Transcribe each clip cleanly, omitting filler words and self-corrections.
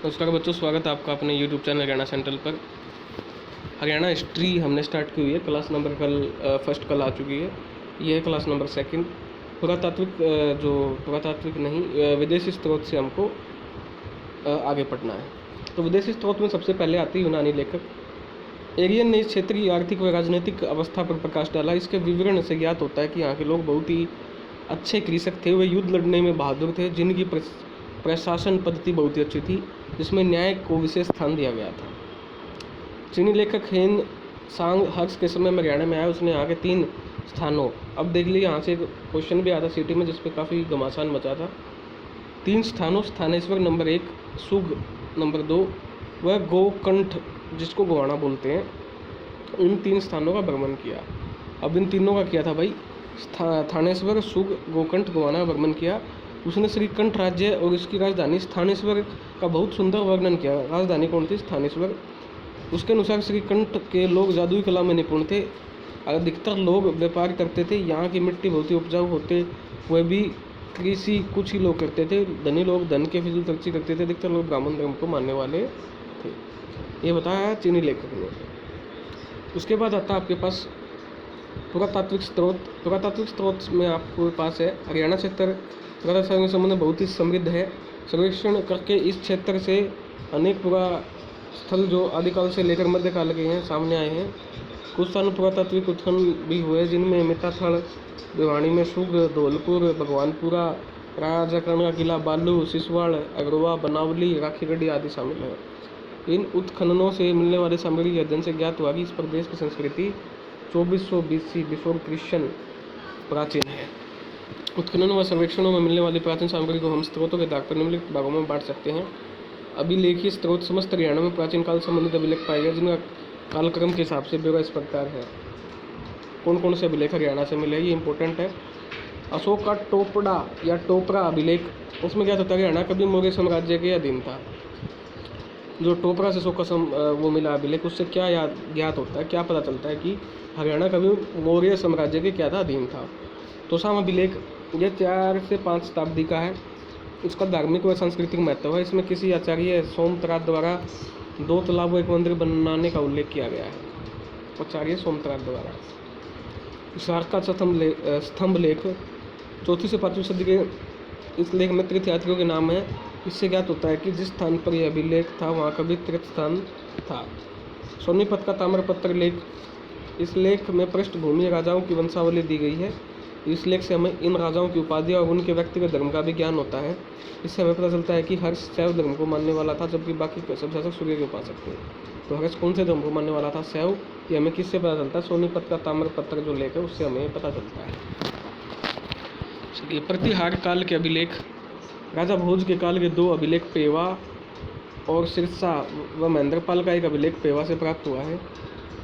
नमस्कार बच्चों, स्वागत है आपका अपने YouTube चैनल हरियाणा सेंट्रल पर। हरियाणा हिस्ट्री हमने स्टार्ट की हुई है। क्लास नंबर फर्स्ट कल आ चुकी है। ये है क्लास नंबर सेकंड। पुरातात्विक नहीं, विदेशी स्रोत से हमको आगे पढ़ना है। तो विदेशी स्रोत में सबसे पहले आती है यूनानी लेखक एरियन ने इस क्षेत्र की आर्थिक व राजनीतिक अवस्था पर प्रकाश डाला। इसके विवरण से ज्ञात होता है कि यहाँ के लोग बहुत ही अच्छे कृषक थे। वे युद्ध लड़ने में बहादुर थे, जिनकी प्रशासन पद्धति बहुत ही अच्छी थी, जिसमें न्याय को विशेष स्थान दिया गया था। चीनी लेखक हेन सांग हर्ष के समय में हरियाणा में आया। उसने यहाँ के 3 स्थानों, अब देख लीजिए यहाँ से क्वेश्चन भी आता सिटी में, जिसपे काफ़ी घमासान मचा था। 3 स्थानों, स्थानेश्वर नंबर 1, सुग नंबर 2 व गोकंठ जिसको गोवाना बोलते हैं, इन 3 स्थानों का भ्रमण किया। अब इन तीनों का किया था भाई, थानेश्वर, सुग, गोकंठ, गोवाना का भ्रमण किया। उसने श्रीकंठ राज्य और इसकी राजधानी स्थानेश्वर का बहुत सुंदर वर्णन किया। राजधानी कौन थी? स्थानेश्वर। उसके अनुसार श्रीकंठ के लोग जादुई कला में निपुण थे। अधिकतर लोग व्यापार करते थे। यहाँ की मिट्टी बहुत ही उपजाऊ होते वह भी कृषि कुछ ही लोग करते थे। धनी लोग धन के फिजूल खर्ची करते थे। अधिकतर लोग ब्राह्मण धर्म को मानने वाले थे। ये बताया चीनी लेखक ने। उसके बाद आता आपके पास पुरातात्विक स्रोत। पुरातात्विक स्रोत में आपके पास है हरियाणा क्षेत्र पुरातात्विक संबंध बहुत ही समृद्ध है। सर्वेक्षण करके इस क्षेत्र से अनेक पुरा स्थल जो आदिकाल से लेकर मध्यकाल के हैं सामने आए हैं। कुछ स्थानों पुरातात्विक उत्खनन भी हुए, जिनमें मिताथल, भिवानी में सुग, धौलपुर, भगवानपुरा, राजाकरण का किला, बालू, सिसवाड़, अग्रवा, बनावली, राखीगढ़ी आदि शामिल है। इन उत्खननों से मिलने वाली सामग्री के अध्ययन से ज्ञात हुआ कि इस प्रदेश की संस्कृति 2400 BC बिफोर क्रिश्चियन प्राचीन है। उत्खनन व सर्वेक्षणों में मिलने वाली प्राचीन सामग्री को हम स्रोतों के आधार पर निम्नलिखित भागों में बांट सकते हैं। अभिलेखीय स्रोत समस्त हरियाणा में प्राचीन काल संबंधित अभिलेख पाए गए, जिनका कालक्रम के हिसाब से ब्यौरा इस प्रकार है। कौन कौन से अभिलेख हरियाणा से मिले, ये इंपॉर्टेंट है। अशोक का टोपड़ा या टोपरा अभिलेख, उसमें क्या होता है, हरियाणा कभी मौर्य साम्राज्य के अधीन था। जो टोपरा से अशोक का वो मिला अभिलेख, उससे क्या ज्ञात होता है, क्या पता चलता है कि हरियाणा कभी मौर्य साम्राज्य के क्या था, अधीन था। तोसाम अभिलेख यह 4 से 5 शताब्दी का है। इसका धार्मिक व सांस्कृतिक महत्व है। इसमें किसी आचार्य सोमतरात द्वारा 2 तालाब व 1 मंदिर बनाने का उल्लेख किया गया है। आचार्य सोमतरात द्वारा। शारका स्तंभ लेख 4वीं से 5वीं सदी के इस लेख में तीर्थयात्रियों के नाम है। इससे ज्ञात होता है कि जिस स्थान पर यह अभिलेख था वहाँ कभी तीर्थ स्थान था। सोनीपत का ताम्रपत्र लेख, इस लेख में पृष्ठभूमि राजाओं की वंशावली दी गई है। इस लेख से हमें इन राजाओं की उपाधियाँ और उनके व्यक्तिगत धर्म का भी ज्ञान होता है। इससे हमें पता चलता है कि हर्ष शैव धर्म को मानने वाला था, जबकि बाकी सब शासक सूर्य के उपासक थे। तो हर्ष कौन से धर्म को मानने वाला था? शैव। ये हमें किससे पता चलता है? सोनीपत का ताम्रपत्र जो लेख है उससे हमें पता चलता है। चलिए, प्रतिहार काल के अभिलेख। राजा भोज के काल के 2 अभिलेख पेवा और सिरसा व महेंद्रपाल का एक अभिलेख पेवा से प्राप्त हुआ है।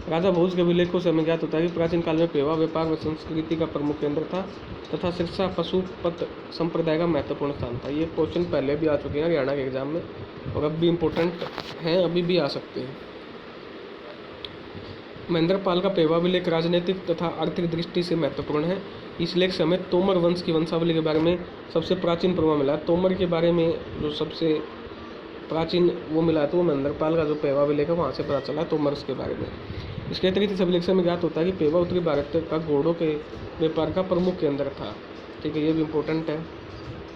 राजा भोज के अभिलेखों से हमें ज्ञात होता है कि प्राचीन काल में पेवा व्यापार व संस्कृति का प्रमुख केंद्र था तथा सिरसा पशुपत संप्रदाय का महत्वपूर्ण स्थान था। ये क्वेश्चन पहले भी आ चुके हैं हरियाणा के एग्जाम में और अब भी इम्पोर्टेंट हैं, अभी भी आ सकते हैं। महेंद्रपाल का पेवा अभिलेख राजनीतिक तथा आर्थिक दृष्टि से महत्वपूर्ण है। इस लेख से हमें तोमर वंश की वंशावली के बारे में सबसे प्राचीन प्रमाण मिला। तोमर के बारे में जो सबसे प्राचीन वो मिला तो वो महेंद्रपाल का जो पेवा अभिलेख है वहाँ से पता चला तोमर के बारे में। इसके अतिरिक्त इस अभिलेख से हमें ज्ञात होता है कि पेवा उत्तरी भारत का घोड़ों के व्यापार का प्रमुख केंद्र था। ठीक है, ये भी इम्पोर्टेंट है।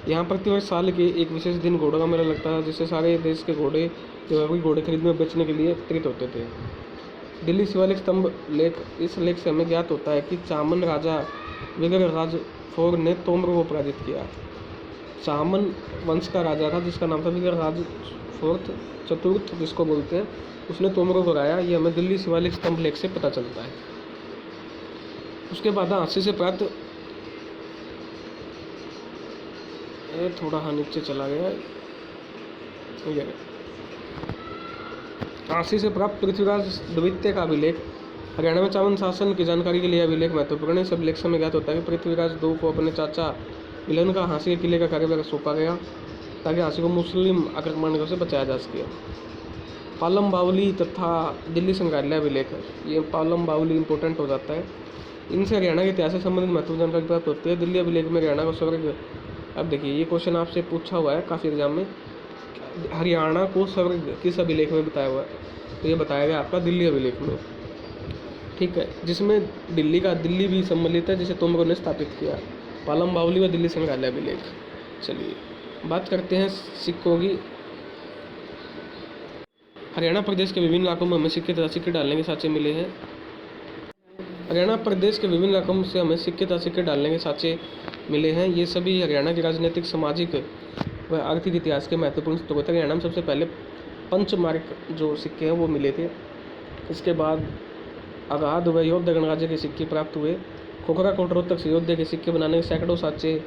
यहाँ प्रतिवर्ष साल के एक विशेष दिन घोड़ों का मेला लगता था, जिससे सारे देश के घोड़े खरीदने बेचने के लिए एकत्रित होते थे। दिल्ली शिवालिक स्तंभ लेख, इस लेख से हमें ज्ञात होता है कि चामन राजा विग्रहराज 4 ने तोमर को पराजित किया। चामन वंश का राजा था जिसका नाम था विग्रहराज 4 चतुर्थ जिसको बोलते हैं, उसने तोमर को हराया। ये हमें दिल्ली शिवालिक स्तंभ लेख से पता चलता है। उसके बाद हांसी से प्राप्त, थोड़ा नीचे चला गया, हांसी से प्राप्त पृथ्वीराज द्वितीय का अभिलेख। हरियाणा में चावन शासन की जानकारी के लिए अभिलेख महत्वपूर्ण है। इस अभिलेख से हमें ज्ञात होता है कि पृथ्वीराज 2 को अपने चाचा मिलन का हांसी के किले का कार्यभार सौंपा गया ताकि हांसी को मुस्लिम आक्रमण से बचाया जा सके। पालम बावली तथा दिल्ली संग्रहालय अभिलेख, ये पालम बावली इंपॉर्टेंट हो जाता है। इनसे हरियाणा के इतिहास से संबंधित महत्वपूर्ण जानकारी प्राप्त होती है। दिल्ली अभिलेख में हरियाणा को स्वर्ग, अब देखिए ये क्वेश्चन आपसे पूछा हुआ है काफ़ी एग्जाम में, हरियाणा को स्वर्ग किस अभिलेख में बताया हुआ है? तो ये बताया गया आपका दिल्ली अभिलेख में, ठीक है, जिसमें दिल्ली भी सम्मिलित है, जिसे तोमरों ने स्थापित किया। पालम बावली व दिल्ली संग्रहालय अभिलेख। चलिए बात करते हैं सिक्कों की। हरियाणा प्रदेश के विभिन्न इलाकों में हमें सिक्के तथा सिक्के डालने के साँचे मिले हैं। हरियाणा प्रदेश के विभिन्न इलाकों से हमें सिक्के तथा सिक्के डालने के साँचे मिले हैं। ये सभी हरियाणा के राजनीतिक, सामाजिक व आर्थिक इतिहास के महत्वपूर्ण स्रोत हैं। हरियाणा में सबसे पहले पंचमार्क जो सिक्के हैं वो मिले थे। इसके बाद अगाध व योद्धा गणराज्य के सिक्के प्राप्त हुए। खोखरा कोट रोहतक से योद्धा के सिक्के बनाने के सैकड़ों साँचे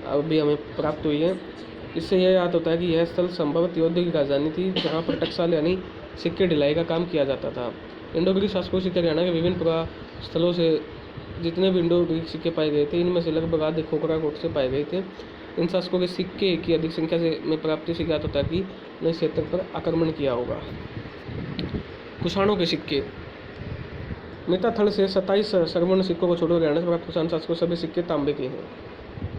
भी हमें प्राप्त हुई हैं। इससे यह याद होता है कि यह स्थल संभवतः योद्धा की राजधानी थी, जहाँ पर टकसाल यानी सिक्के ढिलाई का काम किया जाता था। इंडो ग्रीक शासकों से हरियाणा के विभिन्न पुरा स्थलों से जितने भी इंडो ग्रीक सिक्के पाए गए थे, इनमें से लगभग आधे खोखरा कोट से पाए गए थे। इन शासकों के सिक्के की अधिक संख्या से में प्राप्ति से ज्ञात होता है कि नए क्षेत्र पर आक्रमण किया होगा। कुषाणों के सिक्के। मिताथल से 27 स्वर्ण सिक्कों को छोड़कर हरियाणा से प्राप्त कुषाण शासकों सभी सिक्के तांबे के हैं।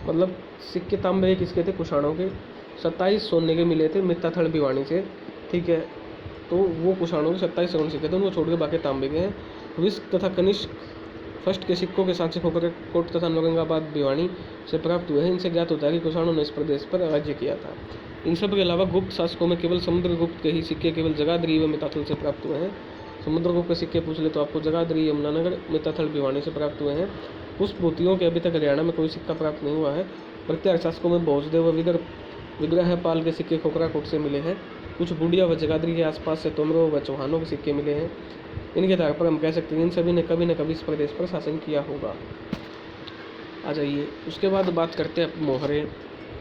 मतलब सिक्के तांबे के किसके थे? कुषाणों के। 27 सोने के मिले थे मिताथल भिवानी से, ठीक है, तो वो कुषाणों के 27 स्वर्ण सिक्के थे, उनको छोड़ के बाकी तांबे के हैं। विस्क तथा कनिष्क फर्स्ट के सिक्कों के साक्ष्य खोखरा कोट तथा औरंगाबाद भिवानी से प्राप्त हुए हैं। इनसे ज्ञात होता है कि कुषाणों ने इस प्रदेश पर राज्य किया था। इन सब के अलावा गुप्त शासकों में केवल समुद्रगुप्त के ही सिक्के केवल जगाधरी व मिताथल से प्राप्त हुए हैं। समुद्रगुप्त के सिक्के पूछ ले तो आपको जगाधरी, यमुनानगर, मिताथल, भिवानी से प्राप्त हुए हैं। पुष्पभूतियों के अभी तक हरियाणा में कोई सिक्का प्राप्त नहीं हुआ है। प्रत्यार्थ शासकों में भोजदेव व विग्रहपाल के सिक्के खोखरा कोट से मिले हैं। कुछ बूढ़िया व जगाधरी के आसपास से तोमरों व चौहानों के सिक्के मिले हैं। इनके आधार पर हम कह सकते हैं इन सभी ने कभी न कभी इस प्रदेश पर शासन किया होगा। आ जाइए उसके बाद बात करते हैं मोहरे।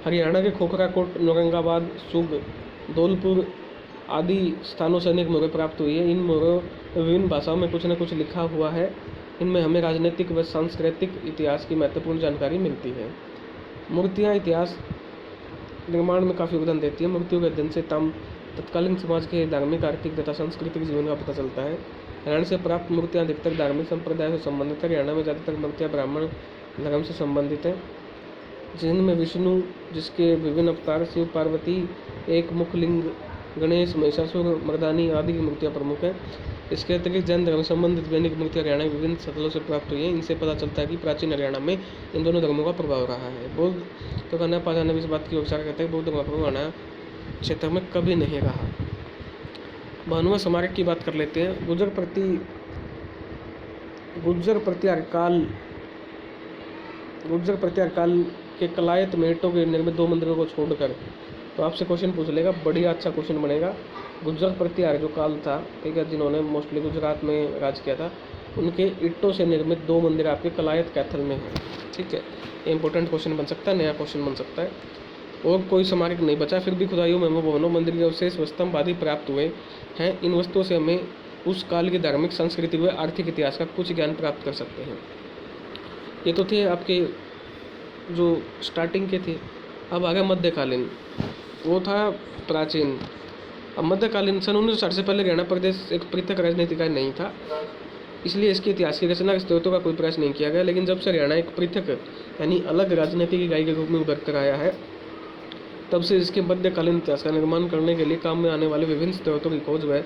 हरियाणा के खोखरा कोट, औरंगाबाद, सुग, धौलपुर आदि स्थानों से अनेक मोहरें प्राप्त हुई है। इन मोहरों में विभिन्न भाषाओं में कुछ न कुछ लिखा हुआ है। इनमें हमें राजनीतिक व सांस्कृतिक इतिहास की महत्वपूर्ण जानकारी मिलती है। मूर्तियाँ इतिहास निर्माण में काफ़ी योगदान देती है। मूर्तियों के अध्ययन से तत्कालीन समाज के धार्मिक, आर्थिक तथा सांस्कृतिक जीवन का पता चलता है। हरियाणा से प्राप्त मूर्तियाँ अधिकतर धार्मिक संप्रदाय से संबंधित है। हरियाणा में ज़्यादातर मूर्तियाँ ब्राह्मण धर्म से संबंधित हैं, जिनमें विष्णु जिसके विभिन्न अवतार, शिव पार्वती, एक मुख लिंग, गणेश, महिषासुर मर्दानी आदि की मूर्तियाँ प्रमुख हैं। इसके अतिरिक्त जैन धर्म संबंधित वैनिक मूर्तियाँ हरियाणा के विभिन्न स्थलों से प्राप्त हुई हैं। इनसे पता चलता है कि प्राचीन हरियाणा में इन दोनों धर्मों का प्रभाव रहा है। बौद्ध तो कहना पाजाना भी इस बात की विचार करते हैं बौद्ध धर्म का प्रभाव हरियाणा क्षेत्र में कभी नहीं रहा। भानुआ स्मारक की बात कर लेते हैं। गुर्जर प्रतिहार काल के कलायत में ईंटों के निर्मित 2 मंदिरों को छोड़कर, तो आपसे क्वेश्चन पूछ लेगा, बढ़िया अच्छा क्वेश्चन बनेगा। गुर्जर प्रतिहार जो काल था, ठीक है, जिन्होंने मोस्टली गुजरात में राज किया था, उनके ईंटों से निर्मित 2 मंदिर आपके कलायत कैथल में हैं, ठीक है। इंपॉर्टेंट क्वेश्चन बन सकता है, नया क्वेश्चन बन सकता है। और कोई स्मारक नहीं बचा, फिर भी खुदाइयों में हमें भवनों, मंदिर के अवशेष व स्तंभ आदि प्राप्त हुए हैं। इन वस्तुओं से हमें उस काल की धार्मिक, सांस्कृतिक व आर्थिक इतिहास का कुछ ज्ञान प्राप्त कर सकते हैं। ये तो थे आपके जो स्टार्टिंग के थे। अब आ गया मध्यकालीन, वो था प्राचीन। अब मध्यकालीन सन 1960 से पहले हरियाणा प्रदेश एक पृथक राजनीतिक इकाई नहीं था, इसलिए इसके इतिहास की रचना के स्रोतों का कोई प्रयास नहीं किया गया। लेकिन जब से हरियाणा एक पृथक यानी अलग राजनीतिक इकाई के रूप में उभर कर आया है, तब से इसके मध्यकालीन इतिहास का निर्माण करने के लिए काम में आने वाले विभिन्न स्रोतों की खोज व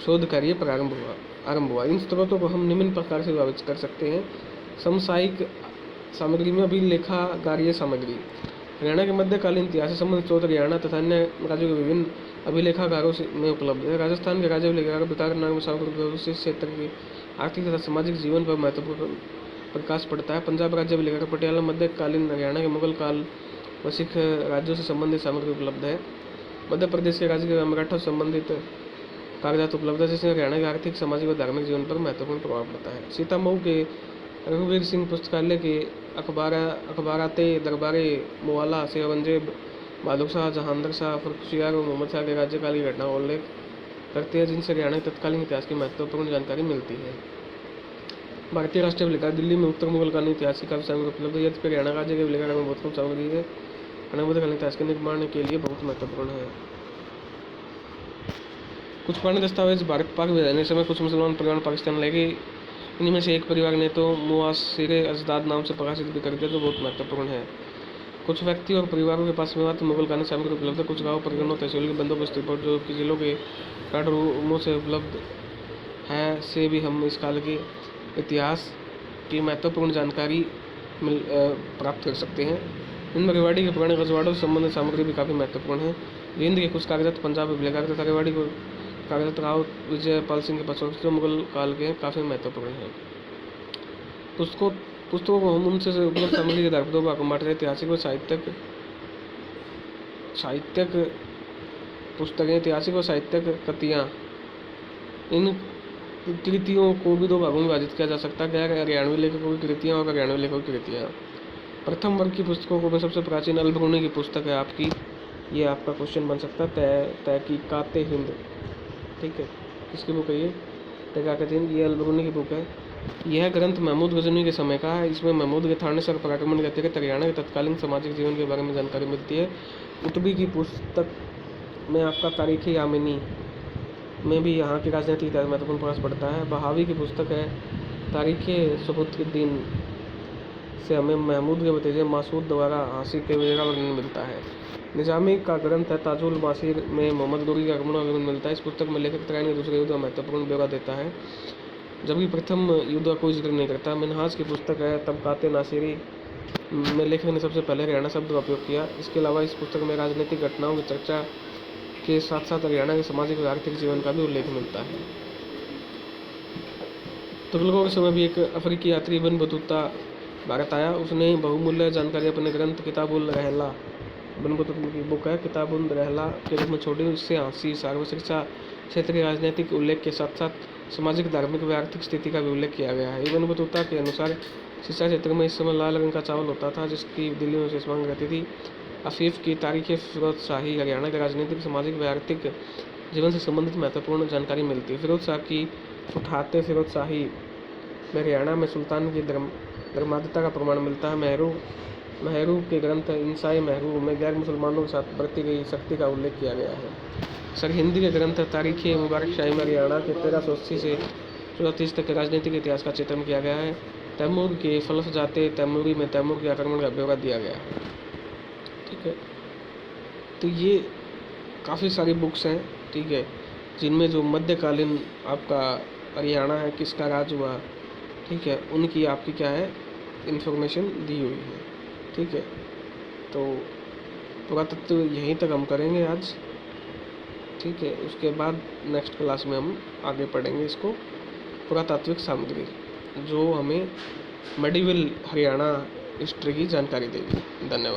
शोध कार्य आरंभ हुआ। इन स्रोतों को हम निम्न प्रकार से विभाजित कर सकते हैं। समसामयिक सामग्री में अभिलेखागारीय सामग्री। हरियाणा के मध्यकालीन इतिहास से संबंधित स्रोत हरियाणा तथा अन्य राज्यों के विभिन्न अभिलेखागारों में उपलब्ध है। राजस्थान के राज्य अभिलेखागार बिकारनाग में सामग्री क्षेत्र के आर्थिक तथा सामाजिक जीवन पर महत्वपूर्ण प्रकाश पड़ता है। पंजाब राज्य अभिलेखागार पटियाला मध्यकालीन हरियाणा के मुगल काल व सिख राज्यों से संबंधित सामग्री उपलब्ध है। मध्य प्रदेश के राज्य के मराठा से संबंधित कागजात उपलब्ध है, जिससे हरियाणा के आर्थिक, सामाजिक व धार्मिक जीवन पर महत्वपूर्ण प्रभाव पड़ता है। सीतामऊ के रघुवीर सिंह पुस्तकालय के अखबाराते दरबारे मुवाला से औरंगजेब, बहादुर शाह, जहांगीर शाह, खुशियार और मोहम्मद शाह के राज्यकाल की घटना का उल्लेख करते हैं, जिनसे हरियाणा के तत्कालीन इतिहास की महत्वपूर्ण जानकारी मिलती है। भारतीय राष्ट्रीय अभिलेखागार दिल्ली में उत्तर मुगलकालीन इतिहास की काफी सामग्री उपलब्ध है। यद्यपि हरियाणा राज्य के अभिलेखागार में बहुत कम सामग्री है, मध्यकालीन इतिहास के निर्माण के लिए बहुत महत्वपूर्ण है। कुछ पुराने दस्तावेज भारत पाक विभाजन समय कुछ मुसलमान परिवार पाकिस्तान ले गए। इनमें से एक परिवार ने तो मुआसिर अजदाद नाम से प्रकाशित भी कर दिया, जो बहुत महत्वपूर्ण है। कुछ व्यक्ति और परिवारों के पास मात्र मुगल कालीन सामग्री उपलब्ध है। कुछ गाँव परिगणों तहसील की बंदोबस्त रिपोर्ट जो कि जिलों के कार्ड रूमों से उपलब्ध है से भी हम इस काल के इतिहास की महत्वपूर्ण जानकारी प्राप्त कर सकते हैं। इनमें रेवाड़ी के पुराने रजवाड़ों से संबंधित सामग्री भी काफ़ी महत्वपूर्ण है। हिंद के कुछ कागजात पंजाब में मिलेगा तथा रेवाड़ी को कागजात राव विजय पाल सिंह के पास जो मुगल काल के काफ़ी महत्वपूर्ण है। पुस्तकों को हम उनसे उपलब्ध सामग्री के आधार पर दो भागों में बांटते हैं, ऐतिहासिक और साहित्यक पुस्तकें। ऐतिहासिक और साहित्यक कृतियाँ, इन कृतियों को भी दो भागों में विभाजित किया जा सकता है, गैर हरियाणवी लेखकों की कृतियाँ और हरियाणवी लेखकों की कृतियाँ। प्रथम वर्ग की पुस्तकों को में सबसे प्राचीन अल-बिरूनी की पुस्तक है आपकी, ये आपका क्वेश्चन बन सकता है, तहकीकाते हिंद, ठीक है, किसकी बुक है ये, तहकीकाते हिंद, ये अल-बिरूनी की बुक है। यह ग्रंथ महमूद गजनवी के समय का है। इसमें महमूद के थाने से पराक्रमण के अतिरिक्त हरियाणा के तत्कालीन सामाजिक जीवन के बारे में जानकारी मिलती है। उतबी की पुस्तक में आपका तारीख़ यामिनी में भी यहाँ की राजनीति इतिहास महत्वपूर्ण प्रकाश पड़ता है। बहावी की पुस्तक है तारीख़ सबूतुद्दीन से हमें महमूद के भतीजे मासूद द्वारा हासिल के वगैरह वर्णन मिलता है। निजामी का ग्रंथ है ताजुल मासीर में मोहम्मद गोरी का आगमन वर्णन मिलता है। इस पुस्तक में लेखक तराइन के दूसरे युद्ध का महत्वपूर्ण ब्यौरा देता है, जबकि प्रथम युद्ध का कोई जिक्र नहीं करता। मिनहाज की पुस्तक है तबकाते नासिरी में लेखक ने सबसे पहले हरियाणा शब्द का उपयोग किया। इसके अलावा इस पुस्तक में राजनीतिक घटनाओं की चर्चा के साथ साथ हरियाणा के सामाजिक और आर्थिक जीवन का भी उल्लेख मिलता है। तुगलकों के समय भी एक अफ्रीकी यात्री इब्न बतूता भारत आया। उसने बहुमूल्य जानकारी अपने ग्रंथ किताबुल रहला, इब्न बतूता की बुक है, किताबुल रहला के रूप में छोड़ी। इससे हांसी सार्वजनिक शिक्षा क्षेत्र के राजनीतिक उल्लेख के साथ साथ सामाजिक, धार्मिक व आर्थिक स्थिति का भी उल्लेख किया गया है। इब्न बतूता के अनुसार शिक्षा क्षेत्र में इस समय लाल रंग का चावल होता था, जिसकी दिल्ली में विशेष मांग रहती थी। आफीफ की तारीख़ फिरोज शाही हरियाणा के राजनीतिक, सामाजिक व आर्थिक जीवन से संबंधित महत्वपूर्ण जानकारी मिलती है। फिरोज शाह की फुटहाते फिरोज शाही में हरियाणा में सुल्तान की धर्माध्यता का प्रमाण मिलता है। मेहरू के ग्रंथ इंसाए मेहरू में गैर मुसलमानों के साथ बरती गई सख्ती का उल्लेख किया गया है। सरहिंदी के ग्रंथ तारीख़ मुबारक शाही में हरियाणा के 1380 से 1430 तक के राजनीतिक इतिहास का चित्रण किया गया है। तैमूर के फलस जाते तैमूरी में तैमूर के आक्रमण का ब्यौरा दिया गया है, ठीक है। तो ये काफ़ी सारी बुक्स हैं, ठीक है, जिनमें जो मध्यकालीन आपका हरियाणा है किसका राज हुआ, ठीक है, उनकी आपकी क्या है इन्फॉर्मेशन दी हुई है, ठीक है। तो पुरातत्व यहीं तक हम करेंगे आज, ठीक है। उसके बाद नेक्स्ट क्लास में हम आगे पढ़ेंगे इसको, पुरातात्विक सामग्री जो हमें मेडिवल हरियाणा हिस्ट्री की जानकारी देगी। धन्यवाद।